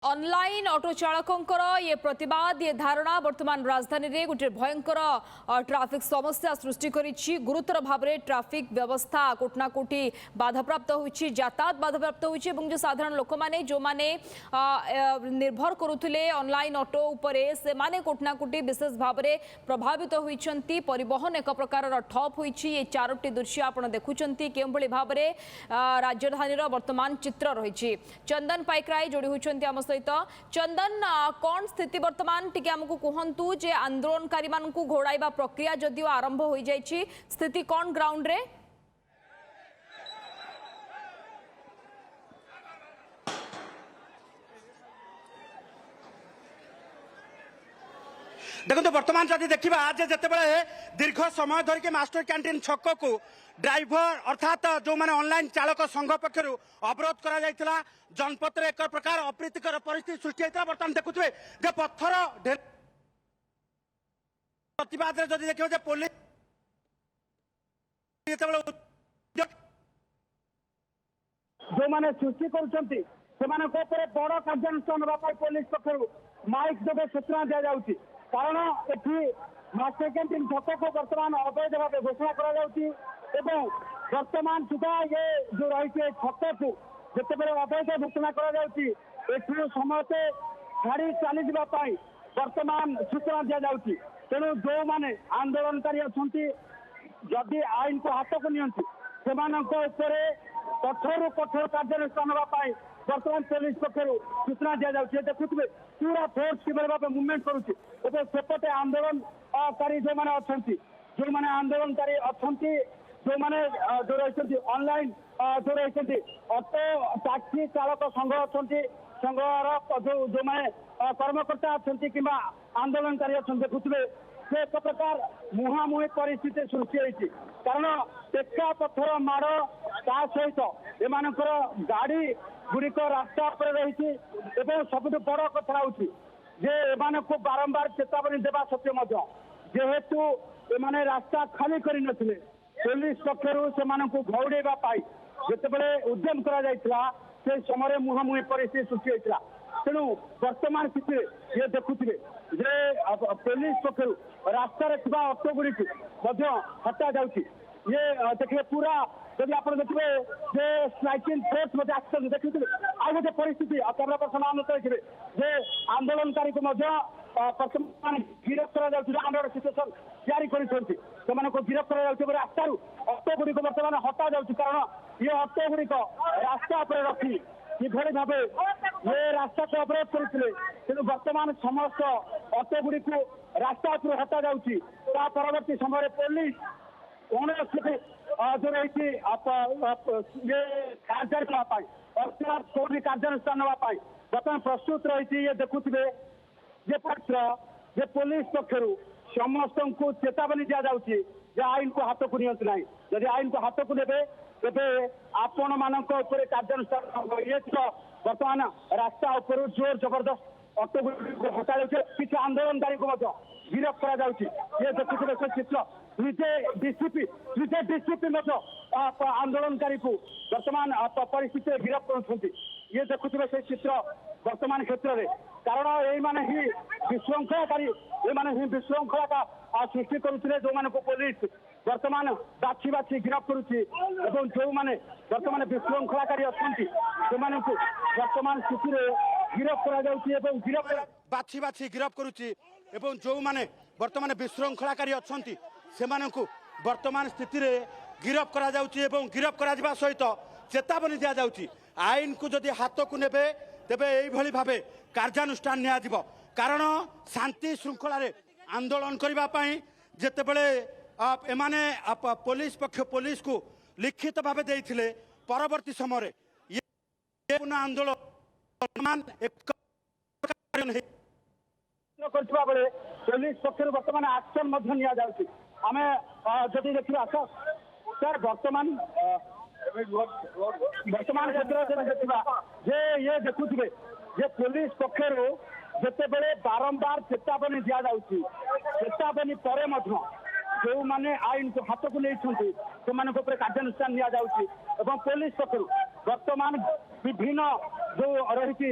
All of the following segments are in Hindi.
ऑनलाइन ऑटो चालकों ये प्रतिवाद ये धारणा वर्तमान राजधानी रे गोटे भयंकर ट्राफिक समस्या सृष्टि करिछि। गुरुतर भाव में ट्राफिक व्यवस्था कोटना कोटी बाधाप्राप्त होइछि, यातायात बाधाप्राप्त होइछि एवं जो साधारण लोक माने जो माने निर्भर करुथिले ऑनलाइन ऑटो उपरे से माने कोटना कोटी विशेष भाव में प्रभावित होइछन्ति। परिवहन एक प्रकार ठप होइछि। ये चारोटी दृश्य आपण देखुछन्ति केउ भली भाव में राजधानी वर्तमान चित्र रहिछि। चंदन पाइकराय जोड़ी होइछन्ति आम सहित। चंदन, कौन स्थिति वर्तमान टिके हमकु कहंतु जे आंदोलनकारी मानकु घोड़ाइबा प्रक्रिया जदियो आरंभ होई जाइछि, स्थिति कौन ग्राउंड रे? देखो तो वर्तमान जदि देखा आज जिते दीर्घ समय धरिक मास्टर कैंटीन छक को ड्राइवर अर्थात जो मैंने ऑनलाइन चालक संघ पक्षर अवरोध करा जनपद में एक प्रकार अप्रीतिकर परिस्थिति सृष्टि होता। बर्तमान देखुए पत्थर प्रतिवाद जदि देखिए पुलिस जो मैंने सृष्टि कर बड़ कार्यानुष्ठान पुलिस पक्षर माइक जो सूचना दि जाऊँगी कारण एटी मास्टर कैंटीन छक को बर्तमान अवैध भाव घोषणा कर वर्तमान सुधा ये जो रही छक को जिते अवैध घोषणा कर समस्ते छाड़ी चली जावाई वर्तमान सूचना दि जाऊँगी। तेणु जो मैंने आंदोलनकारी अच्छा जदि आईन को हाथ को नियंती से कठोर कठोर कार्यानुष्ठान होगापाई वर्तमान पुलिस पक्षर सूचना दि जाऊँगी। देखुए पूरा फोर्स किभली भाव मुवमेंट करुच्ची सेपटे आंदोलनकारी जो मैंने अच्छा जो मैंने आंदोलनकारी अच्छा जो मैंने जो रही ऑनलाइन जो रही ऑटो टैक्सी चालक संघ अच्छा संघर जो मैंने कर्मकर्ता अच्छा कि आंदोलनकारी अच्छा देखुए से एक प्रकार मुहांमुही परिस्थिति सृष्टि होती कारण टेका पत्थर माड़ ता सहित एम गाड़ी गुड़िक रास्ता पर रही सबुठ बड़ कथा हूँ जे एम को बारंबार चेतावनी देवा सत्वे जेहेतु एमाने रास्ता खाली कर नथिले पुलिस पक्षर से घौड़ेवाई जिते उद्यम कर समय मुहांमुही परिस्थिति सृष्टि होता। तेणु वर्तमान स्थिति ये देखुए जे पुलिस पक्षर रास्तार ऑटो गुड़ी हटा जाऊँगी। ये देखिए पूरा जब आप देखिए जे स्ट्राइकिंग फोर्स मध्य आसन देखिए आज गोटे परिस्थिति कैमरा पर्सन आनंद देखिए जे आंदोलनकारी को वर्तमान गिरफ्त कर सिचुएसन तैयारी कर गिरफ्त कर रास्तार ऑटो गुड़ी बर्तमान हटा जाऊँगी कारण ये ऑटो गुड़ी रास्ता पर रखी किभली भाव ये रास्ता को अवरोध करते तेणु वर्तमान समस्त ऑटो गुड़ी को रास्ता पर हटा जाऊँगी। परवर्ती समय पुलिस कौन जो रही ये कार्यानुष्ठान अर्थात कौन कार्यानुष्ठान होगापाई बर्तमान प्रस्तुत रही। ये देखुए जे पक्ष जे पुलिस पक्षर समस्त को चेतावनी दि जाऊँगी जे आईन को हाथ को नियंतु ना जदि आईन को हाथ को नेबे तेबे आपण मान कार्यानुष्ठान ये बर्तमान रास्ता उपर जोर जबरदस्त ऑटो हटा जाए किसी आंदोलनकारी को गिरफ्त करा ये देखुए से चित्र निजे डीसीपी आंदोलनकारी को वर्तमान परिस्थिति गिरफ्त कर ये देखुए से चित्र वर्तमान क्षेत्र में कारण ये विशृंखलाकारी ये विशृंखला का सृष्टि करुले जो मान पुलिस वर्तमान बाछी बाछी गिरफ्त करुच्ची जो मैंने वर्तमान विशृंखलाकारी अच्छा से वर्तमान स्थिति गिरफ्त कर बाछी बाछी गिरफ्त करुच्ची जो मैंने वर्तमान विशृंखलाकारी अच्छा से वर्तमान स्थिति गिरफ्त कर गिरफ्त करा सहित चेतावनी दि जाऊँगी आईन को जदि हाथ को नेबे तेबे यही भाव कार्यानुष्ठान नियाजिब कारण शांति श्रृंखला आंदोलन करने जिते बड़े एमाने पुलिस पक्ष पुलिस को लिखित भाव देइथिले परवर्ती समय ये पुनः आंदोलन बेले पुलिस पक्ष वर्तमान एक्शन आम जदि देखा सर वर्तमान क्षेत्र देखा जे ये देखुए जे पुलिस पक्षर जिते बड़े बारंबार चेतावनी दि जाऊँगी चेतावनी पर जो मैंने आईन को हाथ को नहीं कार्यानुष्ठान नि जाऊँगी पुलिस पक्षर ବର୍ତ୍ତମାନ ବିଭିନ୍ନ ଯୋଉ ରହିଛି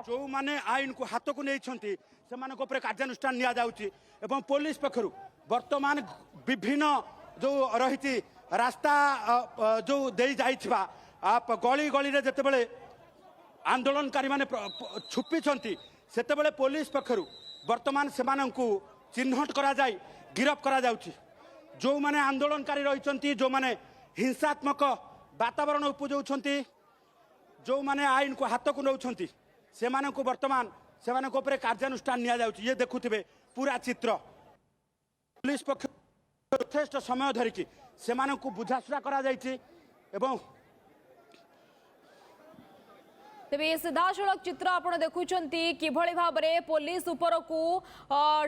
जो माने आईन को हाथ को नहीं से कार्यानुष्ठान निया जाउची एवं पुलिस पक्षरु वर्तमान विभिन्न जो रही रास्ता जो दे जाइथिबा आप गली गली रे जतेबेले आंदोलनकारी माने छुपिछंती सेतेबेले पुलिस पक्षरु वर्तमान सेमानंकु चिन्हट करा जाय गिरफ करा जाउची जो माने आंदोलनकारी रहिचंती जो माने हिंसात्मक वातावरण उपजौछंती जो माने आईन को हाथ को नौछंती सेमानंकु वर्तमान सेमानंकु उपरे कार्यानुष्ठान निया जाउची ये देखुथिबे पूरा चित्र पुलिस पक्ष यथेष्ट समय धरिकी सेमानंकु बुझासुरा करा जायछि एवं तेबे ये सीधासलख चित्र आपण देखुचंती किभଳି भाबरे पुलिस उपरकू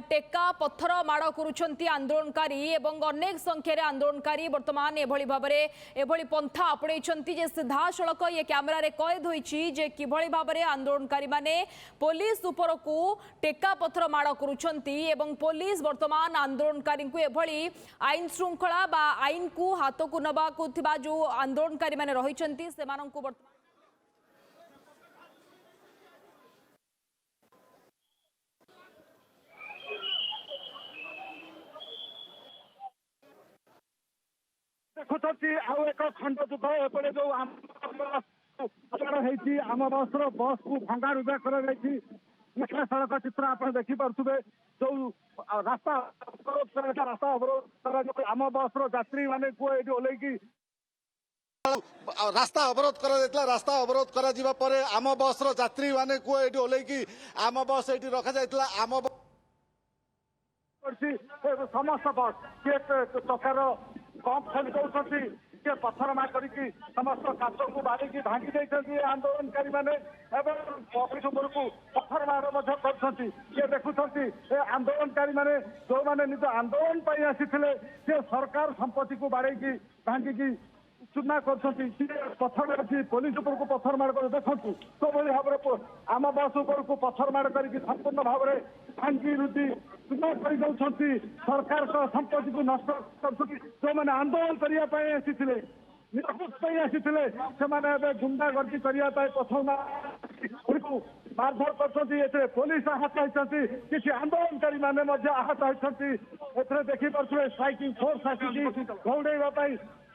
टेका पत्थर माड़ करुछंती आंदोलनकारी एवं अनेक संख्यारे आंदोलनकारी वर्तमान एभଳି भाबरे एभଳି पंथा आपणैछंती जे सीधासलख ये कैमरा रे कैद होईछि जे किभଳି भाबरे आंदोलनकारी माने पुलिस उपरकू टेका पत्थर माड़ करुछंती एवं पुलिस वर्तमान आंदोलनकारी को एभଳି आईन श्रृंखला बा आईन को हाथ को नबा को थिबा जो आंदोलनकारी माने रहिछंती सेमानंकु वर्तमान ଦେଖୁଛନ୍ତି ଆଉ ଏକ ଖଣ୍ଡ ଯୁଦ୍ଧ ଏପଟେ ଯୋଉ ହେଇଛି ଆମ ବସର ବସକୁ ଭଙ୍ଗାରୁଜା କରାଯାଇଛି ସଡ଼କ ଚିତ୍ର ଆପଣ ଦେଖିପାରୁଥିବେ ଯୋଉ ରାସ୍ତା ଅବରୋଧ କରାଯାଉଛି ଆମ ବସର ଯାତ୍ରୀ ମାନଙ୍କୁ ଏଠି ଓହ୍ଲେଇକି रास्ता अवरोध रास्ता अवरोध करा परे आम बस यात्री माने को एठी ओलेकी आम बस एठी रखा जायतला आम समस्त बस किए चकार पंप खोली दौरान किए पत्थर मार करके समस्त काच को बाड़िकी भांगी देते आंदोलनकारी मैंने पुलिस उपरकू पत्थर मार किए देखुं आंदोलनकारी मैंने जो मैंने निज आंदोलन आसी सरकार संपत्ति को बाड़ेकी भांगिकी चूना कर पत्थर अच्छी पुलिस उपरकू पत्थर माड़ कर देखु तो भाव आम बस उपरकू पत्थर माड़ कर संपूर्ण भाव में भांगी रुदी चूना कर सरकार संपत्ति को नष्ट कर जो मैंने आंदोलन करने आसी से गुंडागर्दी करने प्रथम मारधर कर पुलिस आहत होती किसी आंदोलनकारी मैंने आहत होती देखिपे स्ट्राइकिंग फोर्स आसिकी घौड़ाई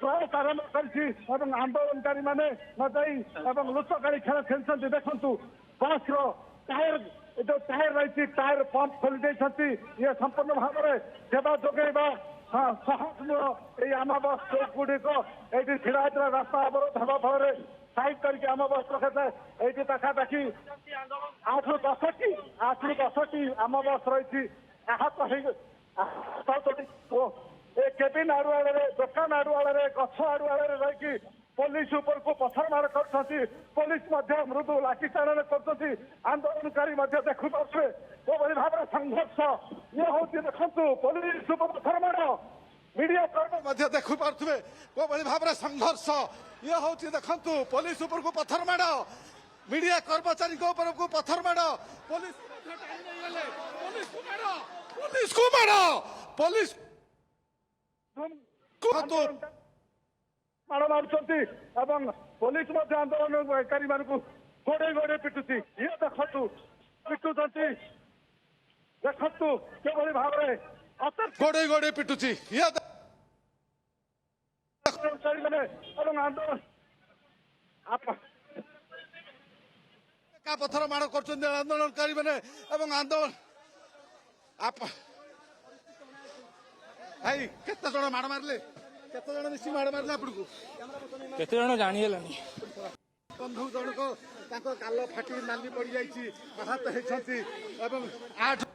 प्रयास आरंभ कर आंदोलनकारी मैंने न जाई लुचकारी खेल खेलते देखु बस टायर जो टायर रही टायर पंप खोली ये संपूर्ण भाव में सेवा जोगेबा आम बस गुड़िक ये ढड़ा रास्ता अवरोध हवा फल साइड करके आम बस रखा ये पाखापाखि 8 ରୁ 10ଟି आम बस रही आहत केबिन आड़ुआड़े दुकान आड़ुआड़े गछ आड़ुआड़े रही पुलिस उपर को पत्थर मार कर पुलिस मृदु लाठीचारण कर आंदोलनकारी देखुपे वो भाव में संघर्ष ये हूँ देखु पुलिस उपर पत्थर मार मीडिया देखुपे को भाव में संघर्ष ये हूँ देखु पुलिस उपर को पत्थर माड़ मीडिया कर्मचारी को पत्थर माड़ पुलिस को माड़ पुलिस माड़ मार्च पुलिस आंदोलनकारी मान गोड़े गोड़े पिटुची ये देखु पिटुंट देखु किभली भाव में गोड़े गोड़े पिटुची आंदोलन पत्थर माड़ कर आंदोलनकारी मैंने आंदोलन भाई केते जण माड़ मारले केते जण मिसी माड़ मारले आपन को केते जण जानि हेलानी बंधु जण को ताको कालो फाटी नाली पड़ी जाईची आहत हेछंती एवं 8